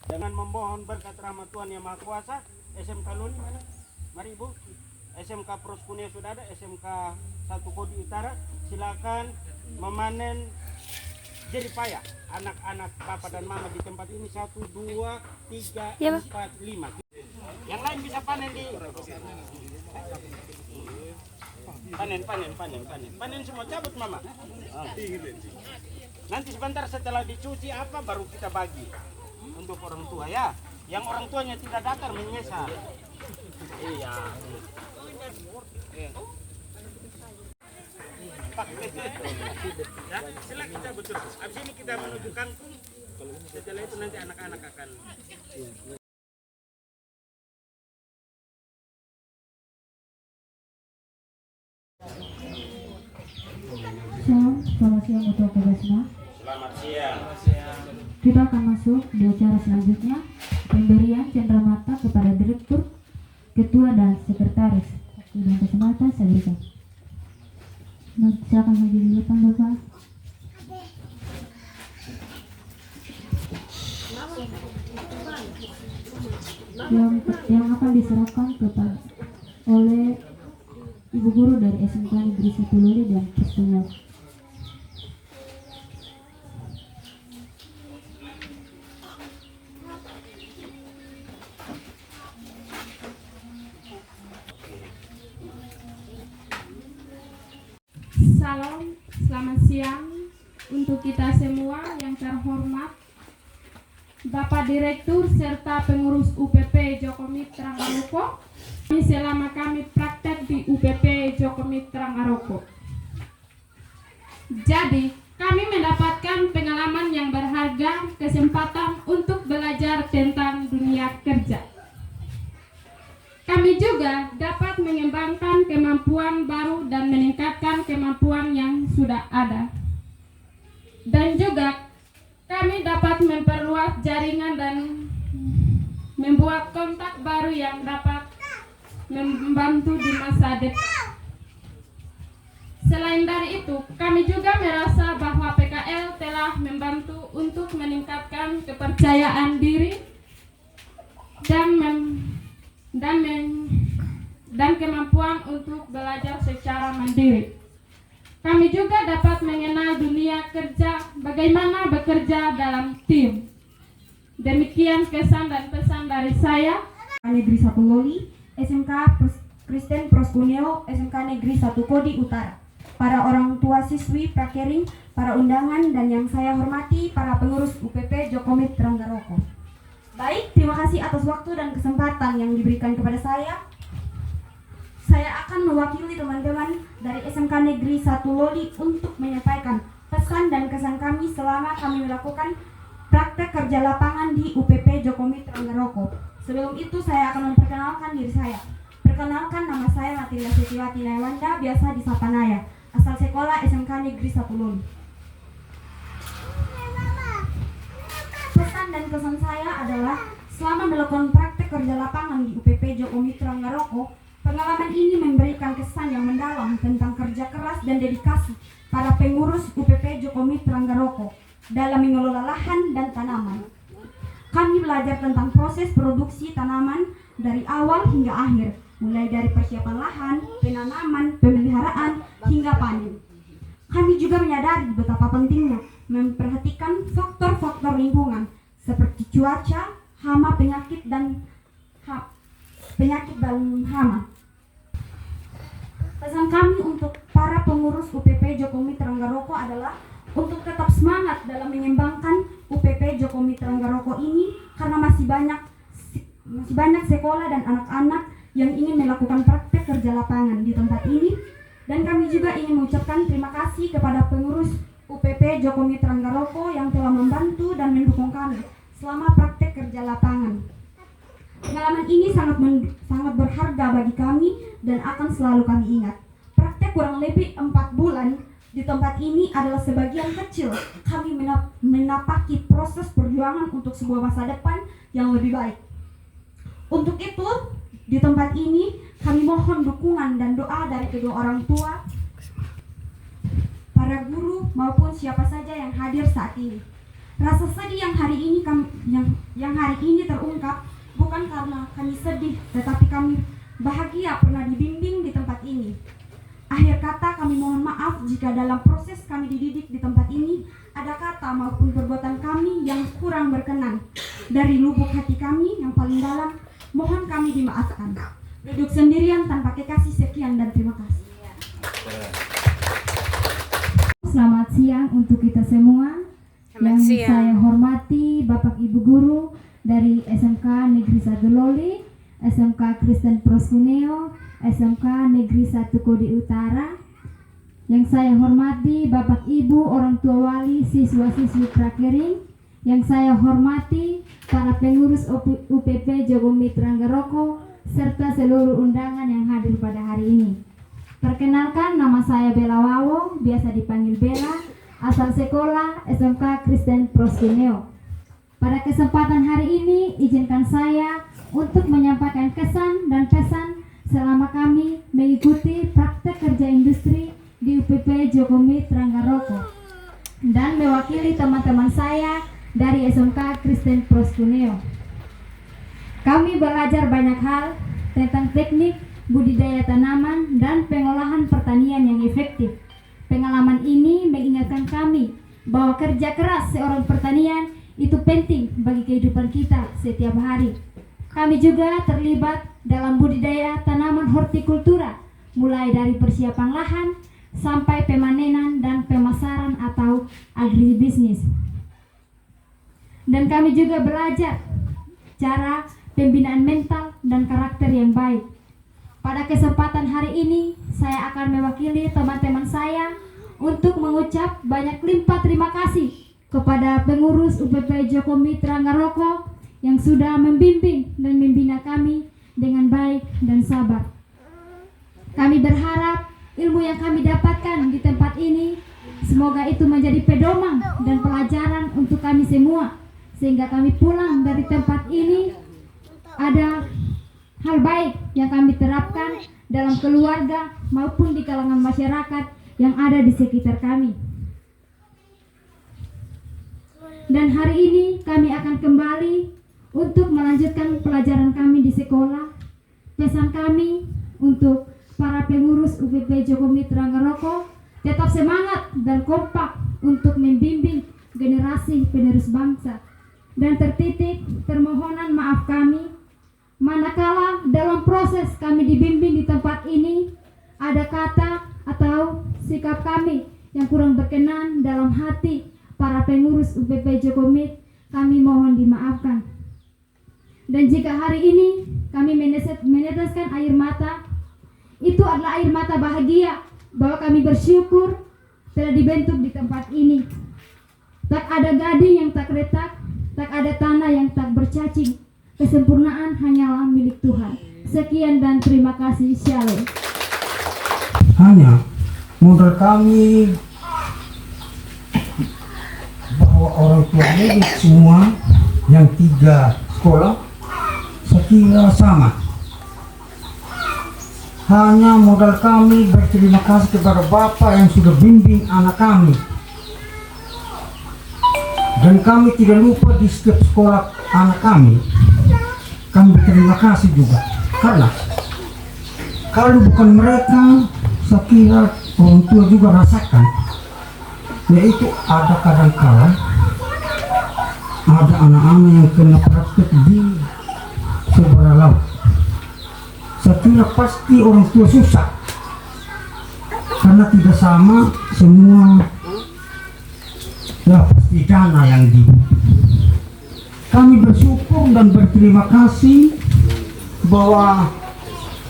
Dengan memohon berkat rahmat Tuhan Yang Maha Kuasa, SMK Loli mana? Mari Ibu. SMK Proskunia sudah ada, SMK 1 Kodi Utara. Silakan memanen jeripaya anak-anak Papa dan Mama di tempat ini. 1, 2, 3, 4, 5. Yang lain bisa panen di panen semua, cabut Mama. Nanti sebentar setelah dicuci apa baru kita bagi untuk orang tua ya. Yang orang tuanya tidak datar menyesal. Iya. Ya, silakan kita betul. Habis ini kita menuju kangkung. Setelah itu nanti anak-anak akan. Selamat siang untuk Kebasma. Selamat siang. Kita akan masuk di acara selanjutnya, pemberian cenderamata kepada direktur, ketua dan sekretaris. Dan kesempatan saya berikan. Silakan maju di depan Bapak. Yang akan diserahkan kepada oleh Ibu Guru dari SMK Negeri 1 Loli dan Kristina. Salam, selamat siang untuk kita semua yang terhormat Bapak Direktur serta pengurus UPP Joko Mitra Ngaroko. Selama kami praktek di UPP Joko Mitra Ngaroko. Jadi, kami mendapatkan pengalaman yang berharga, kesempatan untuk belajar tentang dunia kerja. Kami juga dapat mengembangkan kemampuan baru dan meningkatkan kemampuan yang sudah ada. Dan juga kami dapat memperluas jaringan dan membuat kontak baru yang dapat membantu di masa depan. Selain dari itu, kami juga merasa bahwa PKL telah membantu untuk meningkatkan kepercayaan diri dan kemampuan untuk belajar secara mandiri. Kami juga dapat mengenal dunia kerja, bagaimana bekerja dalam tim. Demikian kesan dan pesan dari saya. Negeri 1 Loli, SMK Kristen Proskuneo, SMK Negeri 1 Kodi Utara. Para orang tua siswi prakering, para undangan, dan yang saya hormati para pengurus UPP Joko Mitra Ngaroko. Baik, terima kasih atas waktu dan kesempatan yang diberikan kepada saya. Saya akan mewakili teman-teman dari SMK Negeri 1 Loli untuk menyampaikan pesan dan kesan kami selama kami melakukan praktek kerja lapangan di UPP Joko Mitra Ngaroko. Sebelum itu saya akan memperkenalkan diri saya. Perkenalkan, nama saya Matilda Setiwati Naiwanda, biasa disapa Naya, asal sekolah SMK Negeri 1 Loli. Pesan dan kesan saya adalah selama melakukan praktek kerja lapangan di UPP Joko Mitra Ngaroko, pengalaman ini memberikan kesan yang mendalam tentang kerja keras dan dedikasi para pengurus UPP Joko Mitra Ngaroko dalam mengelola lahan dan tanaman. Kami belajar tentang proses produksi tanaman dari awal hingga akhir, mulai dari persiapan lahan, penanaman, pemeliharaan, hingga panen. Kami juga menyadari betapa pentingnya memperhatikan faktor-faktor lingkungan seperti cuaca, hama, penyakit dan hama. Pesan kami untuk para pengurus UPP Joko Mitra Ngaroko adalah untuk tetap semangat dalam mengembangkan UPP Joko Mitra Ngaroko ini, karena masih banyak sekolah dan anak-anak yang ingin melakukan praktek kerja lapangan di tempat ini. Dan kami juga ingin mengucapkan terima kasih kepada pengurus UPP Joko Mitra Ngaroko yang telah membantu dan mendukung kami selama praktek kerja lapangan. Pengalaman ini sangat berharga bagi kami dan akan selalu kami ingat. Praktek kurang lebih 4 bulan di tempat ini adalah sebagian kecil kami menapaki proses perjuangan untuk sebuah masa depan yang lebih baik. Untuk itu, di tempat ini kami mohon dukungan dan doa dari kedua orang tua, para guru maupun siapa saja yang hadir saat ini. Rasa sedih yang hari ini yang hari ini terungkap bukan karena kami sedih, tetapi kami bahagia pernah dibimbing di tempat ini. Akhir kata, kami mohon maaf jika dalam proses kami dididik di tempat ini ada kata maupun perbuatan kami yang kurang berkenan. Dari lubuk hati kami yang paling dalam, mohon kami dimaafkan. Duduk sendirian tanpa kekasih, sekian dan terima kasih. Selamat siang untuk kita semua. Yang saya hormati Bapak Ibu Guru dari SMK Negeri 1 Loli, SMK Kristen Proskuneo, SMK Negeri 1 Kodi Utara. Yang saya hormati Bapak Ibu orang tua wali siswa-siswi Prakering. Yang saya hormati para pengurus UPP Jogomitra Nggaroko serta seluruh undangan yang hadir pada hari ini. Perkenalkan, nama saya Bella Wawo, biasa dipanggil Bella, asal sekolah SMK Kristen Proskuneo. Pada kesempatan hari ini, izinkan saya untuk menyampaikan kesan dan pesan selama kami mengikuti praktek kerja industri di UPP Jogomitra Nggaroko dan mewakili teman-teman saya dari SMK Kristen Proskuneo. Kami belajar banyak hal tentang teknik budidaya tanaman dan pengolahan pertanian yang efektif. Pengalaman ini mengingatkan kami bahwa kerja keras seorang pertanian itu penting bagi kehidupan kita setiap hari. Kami juga terlibat dalam budidaya tanaman hortikultura, mulai dari persiapan lahan sampai pemanenan dan pemasaran atau agribisnis. Dan kami juga belajar cara pembinaan mental dan karakter yang baik. Pada kesempatan hari ini, saya akan mewakili teman-teman saya untuk mengucap banyak limpah terima kasih kepada pengurus UPP Jogomitra Nggaroko yang sudah membimbing dan membina kami dengan baik dan sabar. Kami berharap ilmu yang kami dapatkan di tempat ini semoga itu menjadi pedoman dan pelajaran untuk kami semua, sehingga kami pulang dari tempat ini ada hal baik yang kami terapkan dalam keluarga maupun di kalangan masyarakat yang ada di sekitar kami. Dan hari ini kami akan kembali untuk melanjutkan pelajaran kami di sekolah. Pesan kami untuk para pengurus UPP Jogomitra Nggaroko, tetap semangat dan kompak untuk membimbing generasi penerus bangsa. Dan tertitik permohonan maaf kami manakala dalam proses kami dibimbing di tempat ini ada kata atau sikap kami yang kurang berkenan dalam hati para pengurus UPP Jogomit, kami mohon dimaafkan. Dan jika hari ini kami meneteskan air mata, itu adalah air mata bahagia bahwa kami bersyukur telah dibentuk di tempat ini. Tak ada gading yang tak retak, tak ada tanah yang tak bercacing. Kesempurnaan hanyalah milik Tuhan. Sekian dan terima kasih. Shalom. Hanya modal kami bahwa orang tua murid semua yang 3 sekolah saya kira sama. Hanya modal kami berterima kasih kepada Bapak yang sudah bimbing anak kami. Dan kami tidak lupa di setiap sekolah anak kami berterima kasih juga. Karena kalau bukan mereka, saya kira orang tua juga rasakan, yaitu ada kadang-kala ada anak-anak yang kena praktek di seberang laut. Saya kira pasti orang tua susah karena tidak sama semua, ya pasti dana yang dibutuhkan. Kami bersyukur dan berterima kasih bahwa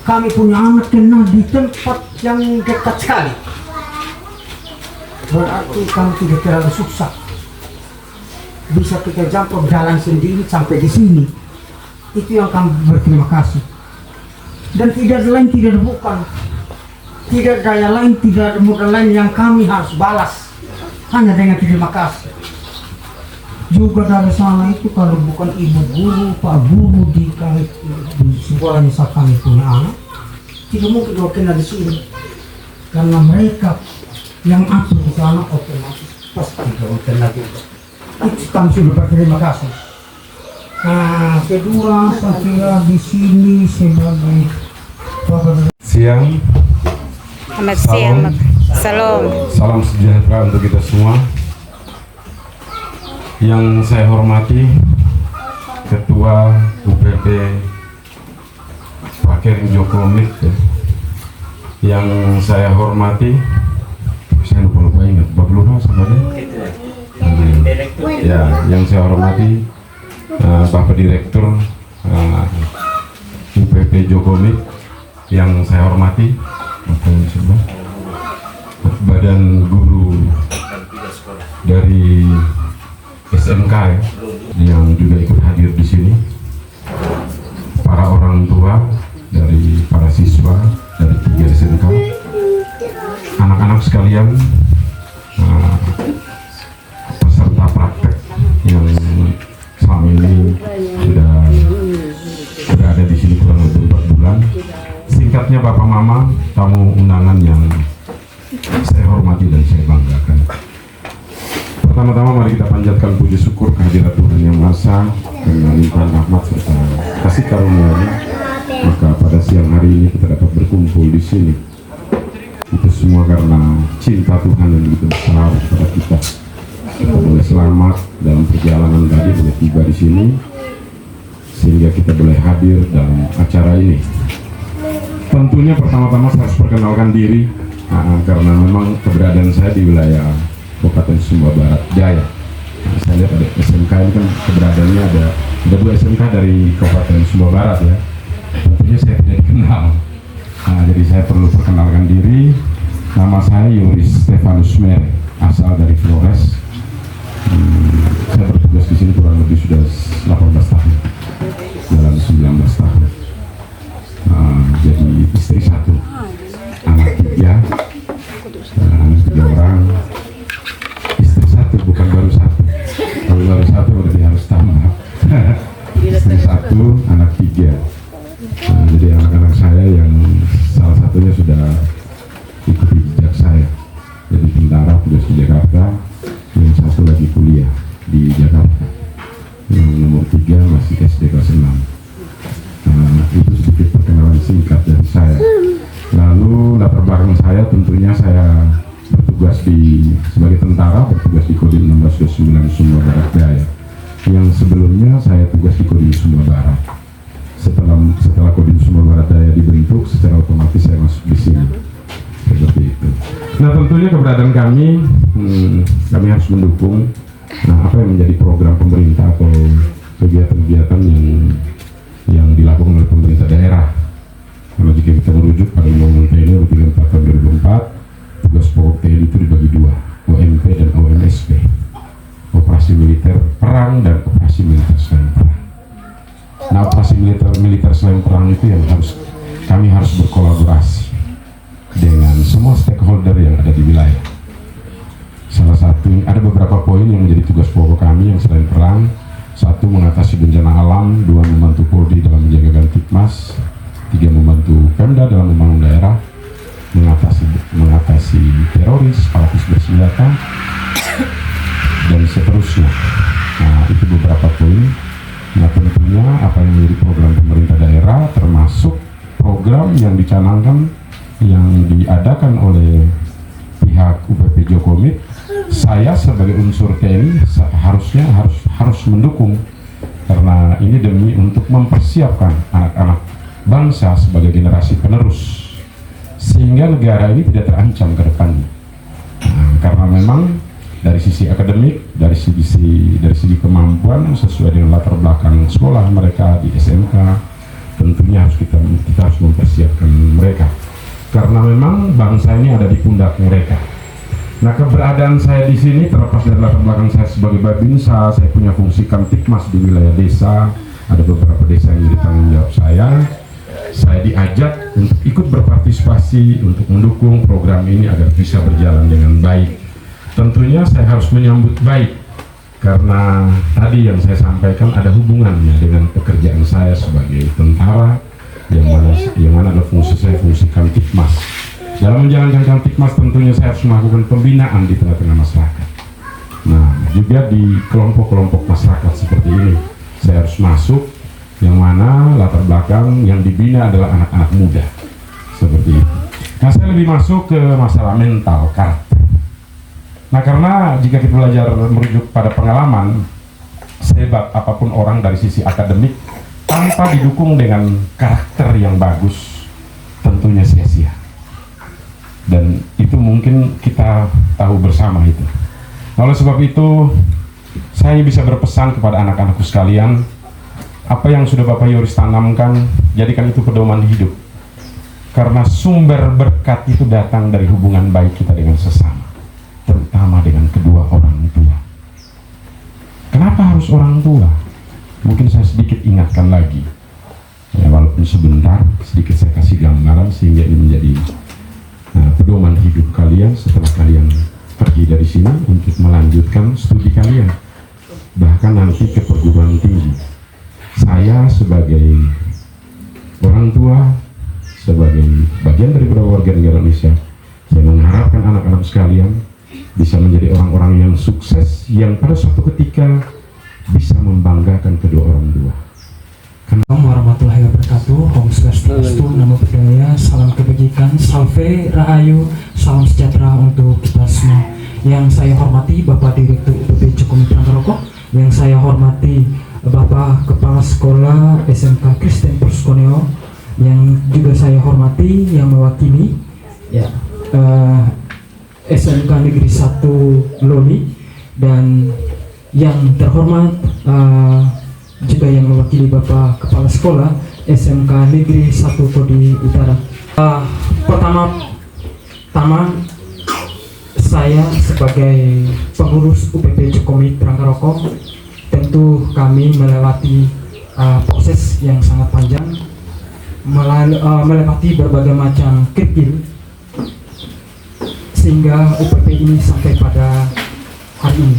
kami punya anak kena di tempat yang dekat sekali. Berarti kami tidak terlalu susah. Bisa kita jangkau jalan sendiri sampai di sini. Itu yang kami berterima kasih. Dan tidak ada lain, tidak ada bukan. Tidak ada daya lain, tidak ada modal lain yang kami harus balas. Hanya dengan terima kasih. Juga dari sana itu kalau bukan ibu guru, pak guru di sekolah misal kami punya anak, tidak mungkin kalau kena di sini. Karena mereka yang atur di sana otomatis pasti kalau kena juga. Itu kami sudah berterima kasih. Nah, kedua saya di sini sebagai siang. Selamat siang, salam. Salam sejahtera untuk kita semua. Yang saya hormati Ketua UPP Pak Kerim Joko Mit, yang saya hormati, saya lupa ingat, Bapak sama dia. Ya, yang saya hormati Bapak Direktur UPP Joko Mit, yang saya hormati Badan Guru dari SMK yang juga ikut hadir di sini, para orang tua dari para siswa dari 3 SMK, anak-anak sekalian, peserta praktek yang selama ini sudah berada di sini kurang lebih 4 bulan. Singkatnya Bapak Mama, tamu undangan yang saya hormati dan saya banggakan. Pertama-tama mari kita panjatkan puji syukur kehadirat Tuhan Yang Maha Esa dengan limpahan rahmat serta kasih karunia-Nya. Maka pada siang hari ini kita dapat berkumpul di sini. Itu semua karena cinta Tuhan yang begitu besar kepada kita. Kita boleh selamat dalam perjalanan tadi, boleh tiba di sini, sehingga kita boleh hadir dalam acara ini. Tentunya pertama-tama saya harus perkenalkan diri, karena memang keberadaan saya di wilayah Kabupaten Sumba Barat Jaya. Saya lihat ada SMK ini kan keberadaannya ada 2 SMK dari Kabupaten Sumba Barat ya. Tentunya saya tidak dikenal. Jadi saya perlu perkenalkan diri. Nama saya Yuris Stefanus Mere, asal dari Flores. Saya bertugas di sini kurang lebih sudah 18 tahun, dalam 19 tahun. Jadi istri 1, anak 3, 3 orang. Istri 1 bukan baru 1. Kalau baru 1 berarti harus tambah. Istri 1, anak 3. Jadi anak-anak saya yang salah satunya sudah ikuti jejak saya. Jadi tentara tugas di Jakarta, yang 1 lagi kuliah di Jakarta, yang nomor 3 masih SD kelas 6. Itu sedikit perkenalan singkat dari saya. Lalu latar belakang saya, tentunya saya bertugas sebagai tentara, bertugas di Kodim 1629 Sumba Barat Jaya. Yang sebelumnya saya tugas di Kodim Sumba Barat. Setelah Kodim Sumba Barat Jaya dibentuk, secara otomatis saya masuk di sini. Seperti itu. Nah, tentunya keberadaan kami harus mendukung apa yang menjadi program pemerintah atau kegiatan-kegiatan yang dilakukan oleh pemerintah daerah. Kalau jika kita merujuk pada Undang-Undang TNI 34 tahun 2004, tugas pokok TNI itu dibagi 2, OMP dan OMSP, operasi militer perang dan operasi militer selain perang. Nah, operasi militer selain perang itu yang kami harus berkolaborasi dengan semua stakeholder yang ada di wilayah. Salah satu, ada beberapa poin yang menjadi tugas pokok kami yang selain perang. 1, mengatasi bencana alam. 2, membantu Polri dalam menjaga Kamtipmas. 3, membantu Pemda dalam membangun daerah, mengatasi teroris, fanatis bersenjata, dan seterusnya. Nah, itu beberapa poin. Nah, tentunya apa yang menjadi program pemerintah daerah, termasuk program yang dicanangkan, yang diadakan oleh pihak UPP Joko Mit, saya sebagai unsur TNI harus mendukung, karena ini demi untuk mempersiapkan anak-anak bangsa sebagai generasi penerus, sehingga negara ini tidak terancam ke depannya. Karena memang dari sisi akademik, dari segi kemampuan sesuai dengan latar belakang sekolah mereka di SMK, tentunya kita harus mempersiapkan mereka, karena memang bangsa ini ada di pundak mereka. Nah, keberadaan saya di sini terlepas dari latar belakang saya sebagai Babinsa, saya punya fungsi Kamtipmas di wilayah desa. Ada beberapa desa yang jadi tanggung jawab saya. Saya diajak untuk ikut berpartisipasi untuk mendukung program ini agar bisa berjalan dengan baik. Tentunya saya harus menyambut baik, karena tadi yang saya sampaikan ada hubungannya dengan pekerjaan saya sebagai tentara, yang mana adalah fungsi saya, fungsi Kamtipmas. Dalam menjalankan Kamtipmas tentunya saya harus melakukan pembinaan di tengah-tengah masyarakat. Nah, juga di kelompok-kelompok masyarakat seperti ini. Saya harus masuk yang mana latar belakang yang dibina adalah anak-anak muda seperti itu. Nah, saya lebih masuk ke masalah mental, karakter. Nah, karena jika kita belajar merujuk pada pengalaman, sehebat apapun orang dari sisi akademik, tanpa didukung dengan karakter yang bagus, tentunya sia-sia. Dan itu mungkin kita tahu bersama itu. Oleh sebab itu, saya bisa berpesan kepada anak-anakku sekalian, apa yang sudah Bapak Yoris tanamkan, jadikan itu pedoman hidup. Karena sumber berkat itu datang dari hubungan baik kita dengan sesama, terutama dengan kedua orang tua. Kenapa harus orang tua? Mungkin saya sedikit ingatkan lagi, ya, walaupun sebentar, sedikit saya kasih gambaran sehingga ini menjadi pedoman hidup kalian setelah kalian pergi dari sini untuk melanjutkan studi kalian, bahkan nanti ke perguruan tinggi. Saya sebagai orang tua, sebagai bagian dari warga negara Indonesia, saya mengharapkan anak-anak sekalian bisa menjadi orang-orang yang sukses, yang pada suatu ketika bisa membanggakan kedua orang tua. Assalamualaikum warahmatullahi wabarakatuh. Om Swastiastu, Namo Buddhaya, salam kebajikan, salve rahayu, salam sejahtera untuk kita semua. Yang saya hormati Bapak Direktur UPP Joko Mitra Ngaroko, yang saya hormati Bapak Kepala Sekolah SMK Kristen Perskoneo, yang juga saya hormati yang mewakili ya SMK Negeri 1 Loli, dan yang terhormat juga yang mewakili Bapak Kepala Sekolah SMK Negeri 1 Kodi Utara. Pertama saya sebagai pengurus UPP Joko Mitra Ngaroko, tentu kami melewati proses yang sangat panjang, melewati berbagai macam kerikil sehingga UPP ini sampai pada hari ini.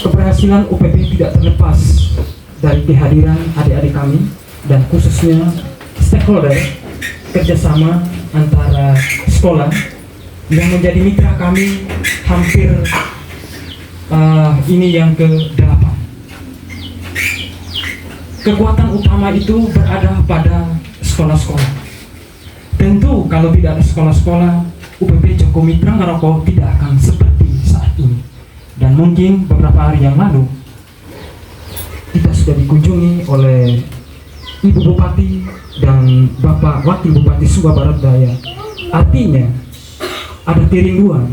Keberhasilan UPP tidak terlepas dari kehadiran adik-adik kami dan khususnya stakeholder kerjasama antara sekolah yang menjadi mitra kami hampir ini yang ke-8. Kekuatan utama itu berada pada sekolah-sekolah. Tentu kalau tidak ada sekolah-sekolah, UPP Joko Mitra Ngaroko tidak akan seperti saat ini. Dan mungkin beberapa hari yang lalu kita sudah dikunjungi oleh Ibu Bupati dan Bapak Wakil Bupati Sumba Barat Daya. Artinya ada kerinduan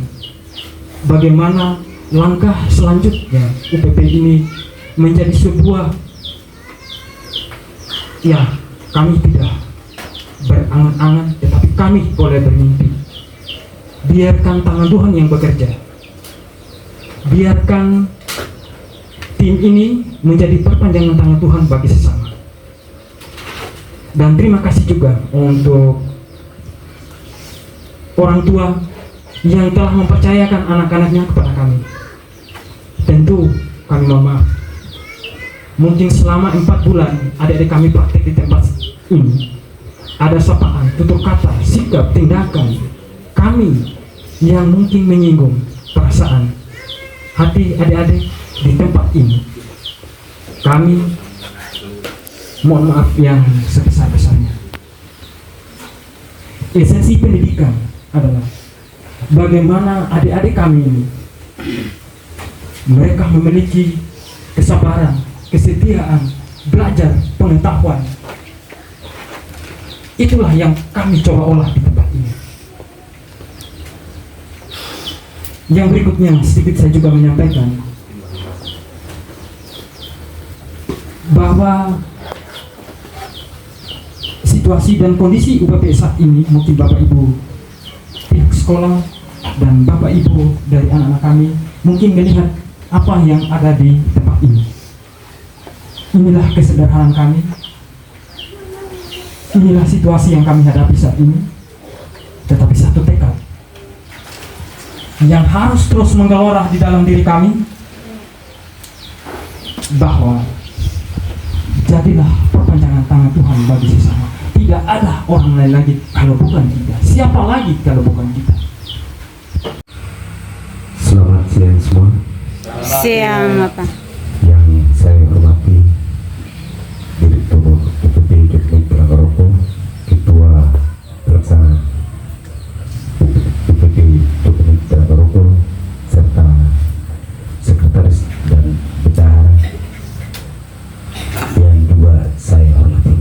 bagaimana langkah selanjutnya UPP ini menjadi sebuah, ya, kami tidak berangan-angan, tetapi kami boleh bermimpi. Biarkan tangan Tuhan yang bekerja. Biarkan tim ini menjadi perpanjangan tangan Tuhan bagi sesama. Dan terima kasih juga untuk orang tua yang telah mempercayakan anak-anaknya kepada kami. Tentu kami mohon maaf. Mungkin selama 4 bulan adik-adik kami praktek di tempat ini, ada sapaan, tutur kata, sikap, tindakan kami yang mungkin menyinggung perasaan hati adik-adik di tempat ini. Kami mohon maaf yang sebesar-besarnya. Esensi pendidikan adalah bagaimana adik-adik kami ini mereka memiliki kesabaran, kesetiaan, belajar, pengetahuan. Itulah yang kami coba olah di tempat ini. Yang berikutnya sedikit saya juga menyampaikan bahwa situasi dan kondisi UPP saat ini, mungkin Bapak Ibu pihak sekolah dan Bapak Ibu dari anak-anak kami mungkin melihat apa yang ada di tempat ini. Inilah kesederhanaan kami. Inilah situasi yang kami hadapi saat ini. Tetapi satu tekad yang harus terus menggelora di dalam diri kami, bahwa jadilah perpanjangan tangan Tuhan bagi sesama. Tidak ada orang lain lagi kalau bukan kita. Siapa lagi kalau bukan kita? Selamat siang semua. siang Bapak. Yang saya hormati Direktur UPP Joko Ranggaroko, Ketua Pelaksana UPP Joko Ranggaroko, serta Sekretaris dan Bendahara yang juga saya hormati.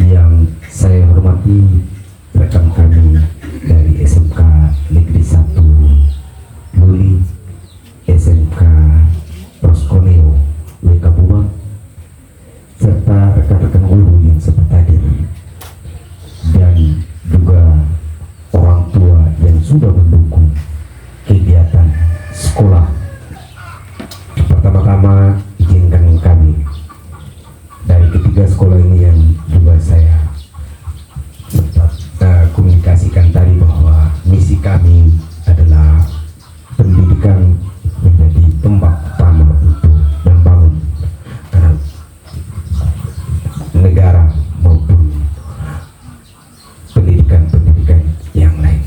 Yang saya hormati rekan kami dari SMK Negeri 1 Luli, SMK Proskoneo Wekabuma, serta rekan-rekan guru yang sempat hadir, dan juga orang tua yang sudah mendukung kegiatan sekolah. Pertama-tama izinkan kami dari ketiga sekolah ini yang juga saya sempat komunikasikan tadi bahwa misi kami adalah pendidikan menjadi tombak utama untuk membangun negara maupun pendidikan-pendidikan yang lain.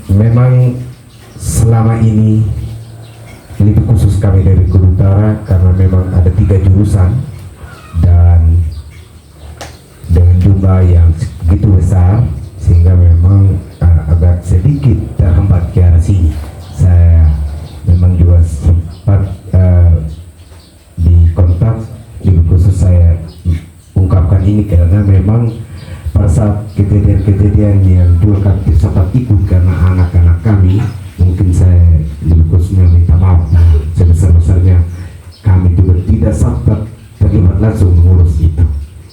Memang selama ini lebih khusus kami dari Guru Utara karena memang ada 3 jurusan dan dengan jumlah yang begitu besar sehingga memang agak sedikit terhambat ke arah sini. Saya memang juga sempat dikontak, lebih khusus saya ungkapkan ini karena memang pada saat kejadian-kejadian yang dua kali sempat ikut karena anak-anak kami, mungkin saya lebih khususnya minta maaf sebesar-besarnya, kami juga tidak sempat terlibat langsung mengurus itu.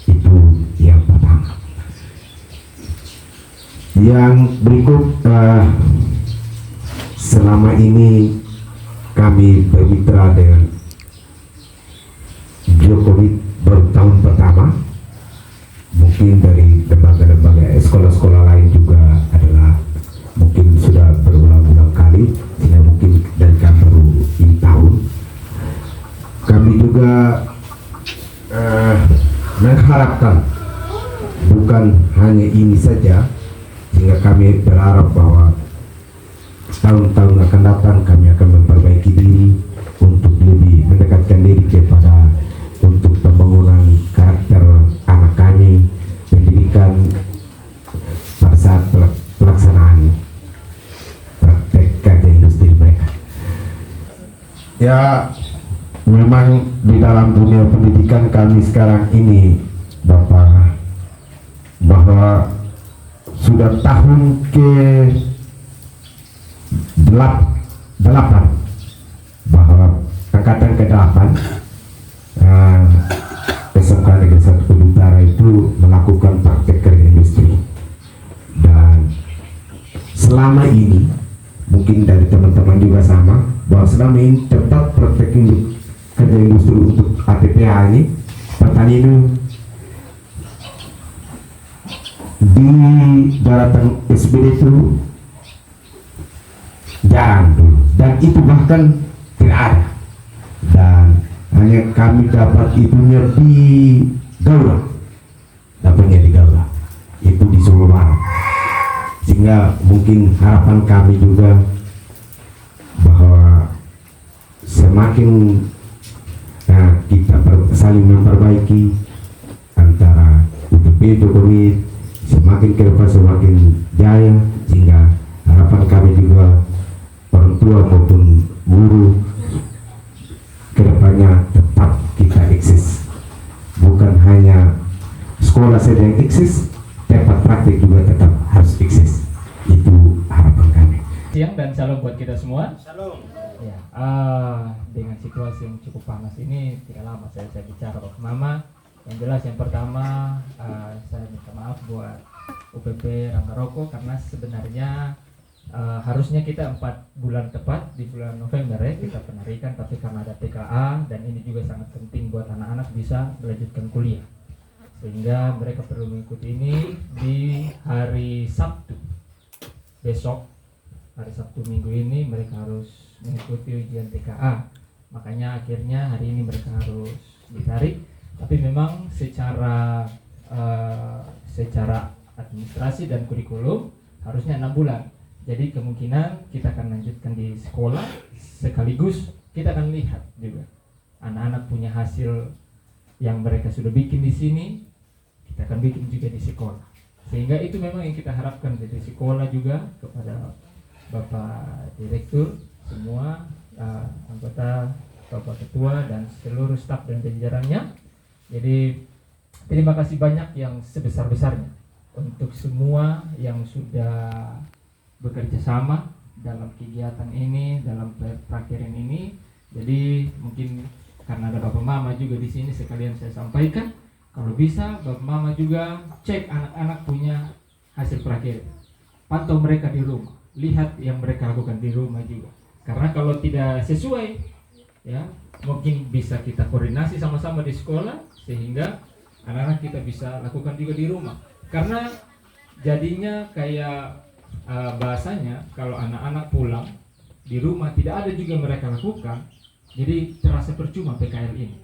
Itu yang pertama. Yang berikut, selama ini kami bermitra dengan Jokowi baru tahun pertama. Mungkin dari lembaga-lembaga sekolah-sekolah lain juga adalah mungkin sudah berulang-ulang kali, sehingga mungkin dari kami baru ini tahun. Kami juga mengharapkan bukan hanya ini saja, sehingga kami berharap bahwa tahun-tahun akan datang kami akan memperbaiki diri untuk lebih mendekatkan diri kepada untuk pembangunan karakter anak kami, pendidikan pada saat pelaksanaan praktek kerja industri mereka. Ya, memang di dalam dunia pendidikan kami sekarang ini, Bapak, bahwa sudah tahun ke-8 bahwa angkatan ke-8 SMK Negeri 1 Utara itu melakukan praktek kerja industri. Dan selama ini mungkin dari teman-teman juga sama bahwa selama ini tetap praktek kerja industri untuk APPH ini, petani ini di daratan SBD itu jarang dulu, dan itu bahkan tidak ada, dan hanya kami dapat itunya di Gaura, dapatnya di Gaura itu di Solo Barat. Sehingga mungkin harapan kami juga bahwa semakin kita saling memperbaiki antara UPP Jokowi, semakin ke depan semakin jaya, sehingga harapan kami juga orang tua maupun guru kedepannya tetap kita eksis, bukan hanya sekolah saja yang eksis, tempat praktik juga tetap harus eksis. Itu harapan kami. Siang dan salam buat kita semua. Salam. Ya, dengan situasi yang cukup panas ini tidak lama saya bicara Bapak Mama. Yang jelas yang pertama, saya minta maaf buat UPP Ranggaroko karena sebenarnya harusnya kita 4 bulan tepat di bulan November ya kita penarikan, tapi karena ada PKA dan ini juga sangat penting buat anak-anak bisa melanjutkan kuliah, sehingga mereka perlu mengikuti ini di hari Sabtu besok. Hari Sabtu minggu ini mereka harus mengikuti ujian PKA, makanya akhirnya hari ini mereka harus ditarik. Tapi memang secara administrasi dan kurikulum harusnya 6 bulan. Jadi kemungkinan kita akan lanjutkan di sekolah, sekaligus kita akan lihat juga anak-anak punya hasil yang mereka sudah bikin di sini, kita akan bikin juga di sekolah. Sehingga itu memang yang kita harapkan dari sekolah juga kepada Bapak Direktur, semua anggota, Bapak Ketua dan seluruh staf dan jajarannya. Jadi terima kasih banyak yang sebesar-besarnya untuk semua yang sudah bekerja sama dalam kegiatan ini, dalam prakirin ini. Jadi mungkin karena ada Bapak Mama juga di sini, sekalian saya sampaikan, kalau bisa Bapak Mama juga cek anak-anak punya hasil prakirin, pantau mereka di rumah, lihat yang mereka lakukan di rumah juga. Karena kalau tidak sesuai, ya mungkin bisa kita koordinasi sama-sama di sekolah sehingga anak-anak kita bisa lakukan juga di rumah. Karena jadinya kayak bahasanya kalau anak-anak pulang di rumah tidak ada juga mereka lakukan, jadi terasa percuma PKL ini.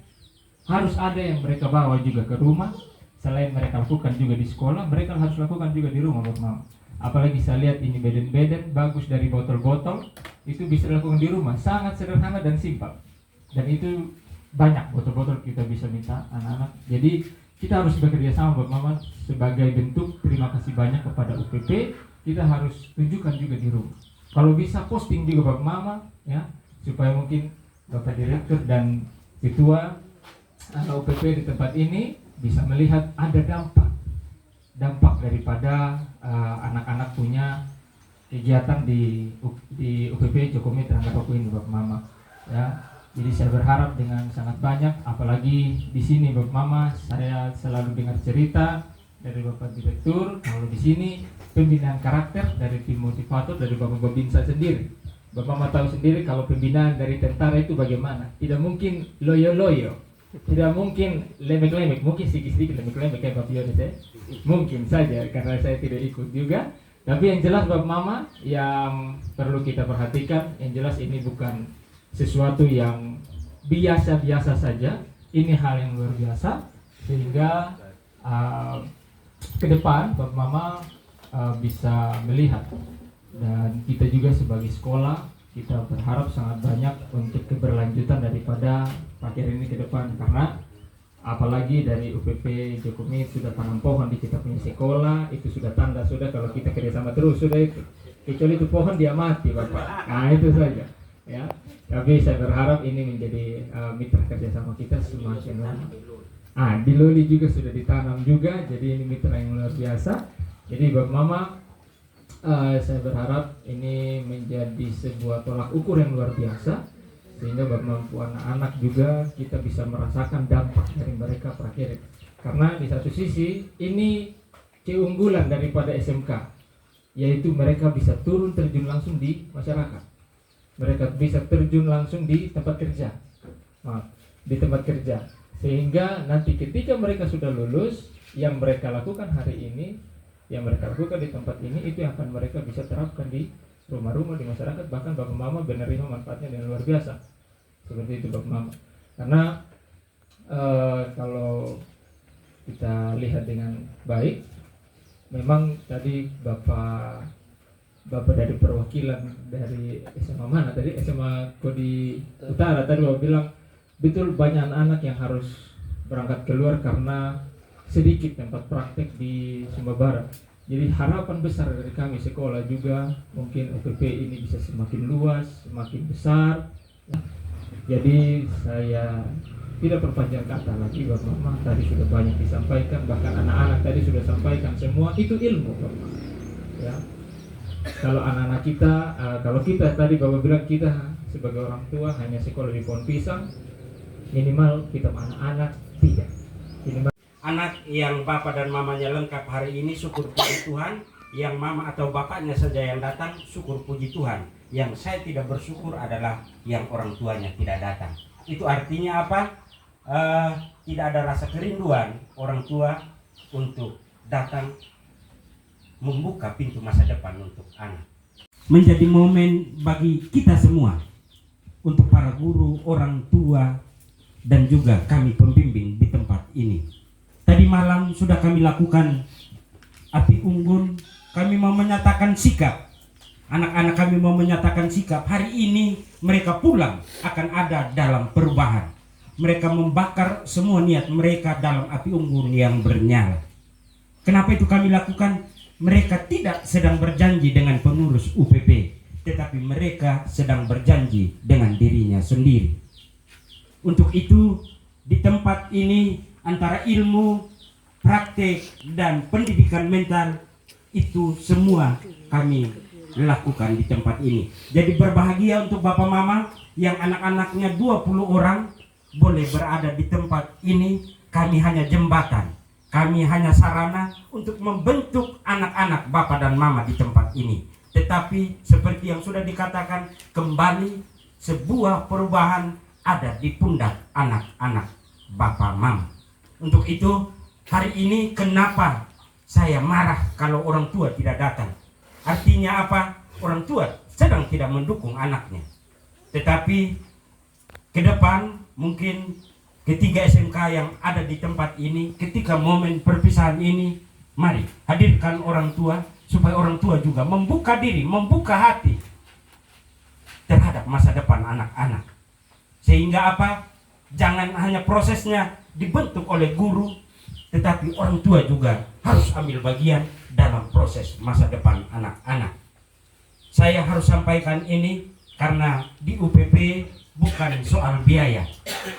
Harus ada yang mereka bawa juga ke rumah. Selain mereka lakukan juga di sekolah, mereka harus lakukan juga di rumah, Bapak Mama. Apalagi saya lihat ini beden-beden bagus dari botol-botol, itu bisa dilakukan di rumah, sangat sederhana dan simpel. Dan itu banyak botol-botol kita bisa minta anak-anak. Jadi kita harus bekerja sama, Bapak Mama, sebagai bentuk terima kasih banyak kepada UPP. Kita harus tunjukkan juga di rumah. Kalau bisa posting juga Bapak Mama, ya, supaya mungkin Bapak Direktur dan Ketua UPP di tempat ini bisa melihat ada dampak daripada anak-anak punya kegiatan di UPP Joko Mitra Rangga Roko ini, Bapak Mama. Ya, jadi saya berharap dengan sangat banyak, apalagi di sini Bapak Mama, saya selalu dengar cerita dari Bapak Direktur kalau di sini pembinaan karakter dari tim motivator dari Bapak Babinsa sendiri. Bapak Mama tahu sendiri kalau pembinaan dari tentara itu bagaimana. Tidak mungkin loyo-loyo, tidak mungkin lemek-lemek, mungkin sedikit-sedikit lemek-lemek kayak Bapak Yones ya. Mungkin saja karena saya tidak ikut juga. Tapi yang jelas Bapak Mama yang perlu kita perhatikan, yang jelas ini bukan sesuatu yang biasa-biasa saja. Ini hal yang luar biasa sehingga ke depan Bapak Mama bisa melihat, dan kita juga sebagai sekolah kita berharap sangat banyak untuk keberlanjutan daripada prakirin ini ke depan, karena apalagi dari UPP Jokowi sudah tanam pohon di kita punya sekolah, itu sudah tanda sudah kalau kita kerjasama terus sudah itu, kecuali itu pohon dia mati Bapak. Nah itu saja ya. Tapi saya berharap ini menjadi mitra kerjasama kita semakin lama. Di Loli juga sudah ditanam juga, jadi ini mitra yang luar biasa. Jadi Bapak Mama, saya berharap ini menjadi sebuah tolak ukur yang luar biasa, sehingga Bapak mampu anak-anak juga kita bisa merasakan dampak dari mereka prakirin. Karena di satu sisi ini keunggulan daripada SMK, yaitu mereka bisa turun terjun langsung di masyarakat, mereka bisa terjun langsung di tempat kerja, sehingga nanti ketika mereka sudah lulus, yang mereka lakukan hari ini, yang mereka lakukan di tempat ini, itu yang akan mereka bisa terapkan di rumah-rumah, di masyarakat, bahkan Bapak Mama menerima manfaatnya dengan luar biasa. Seperti itu Bapak Mama. Karena kalau kita lihat dengan baik, memang tadi Bapak dari perwakilan dari SMA mana tadi, SMA Kodi Utara tadi Bapak bilang betul banyak anak-anak yang harus berangkat keluar karena sedikit tempat praktek di Sumba Barat. Jadi harapan besar dari kami sekolah juga mungkin UPP ini bisa semakin luas, semakin besar. Jadi saya tidak perpanjang kata lagi, Bapak Mama tadi sudah banyak disampaikan, bahkan anak-anak tadi sudah sampaikan semua itu ilmu Bapak. Ya. Kalau anak-anak kita, kalau kita tadi Bapak bilang kita sebagai orang tua hanya sekolah di Pohon Pisang, minimal kita anak-anak tidak. Anak yang bapak dan mamanya lengkap hari ini syukur puji Tuhan, yang mama atau bapaknya saja yang datang syukur puji Tuhan. Yang saya tidak bersyukur adalah yang orang tuanya tidak datang. Itu artinya apa? Tidak ada rasa kerinduan orang tua untuk datang membuka pintu masa depan untuk anak. Menjadi momen bagi kita semua, untuk para guru, orang tua, dan juga kami pembimbing di tempat ini. Tadi malam sudah kami lakukan api unggun, kami mau menyatakan sikap Anak-anak kami mau menyatakan sikap hari ini mereka pulang akan ada dalam perubahan. Mereka membakar semua niat mereka dalam api unggun yang bernyala. Kenapa itu kami lakukan? Mereka tidak sedang berjanji dengan pengurus UPP, tetapi mereka sedang berjanji dengan dirinya sendiri. Untuk itu, di tempat ini antara ilmu, praktek, dan pendidikan mental itu semua kami lakukan di tempat ini. Jadi berbahagia untuk Bapak Mama yang anak-anaknya 20 orang boleh berada di tempat ini. Kami hanya jembatan, kami hanya sarana untuk membentuk anak-anak Bapak dan Mama di tempat ini. Tetapi seperti yang sudah dikatakan, kembali sebuah perubahan ada di pundak anak-anak Bapak Mama. Untuk itu hari ini kenapa saya marah kalau orang tua tidak datang? Artinya apa? Orang tua sedang tidak mendukung anaknya. Tetapi ke depan mungkin ketiga SMK yang ada di tempat ini, ketika momen perpisahan ini, mari hadirkan orang tua supaya orang tua juga membuka diri, membuka hati terhadap masa depan anak-anak. Sehingga apa? Jangan hanya prosesnya dibentuk oleh guru, tetapi orang tua juga harus ambil bagian dalam proses masa depan anak-anak. Saya harus sampaikan ini karena di UPP bukan soal biaya,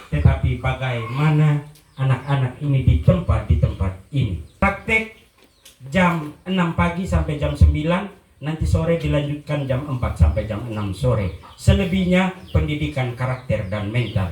tetapi bagaimana anak-anak ini di tempat ini. Praktek jam 6 pagi sampai jam 9, nanti sore dilanjutkan jam 4 sampai jam 6 sore. Selebihnya pendidikan karakter dan mental.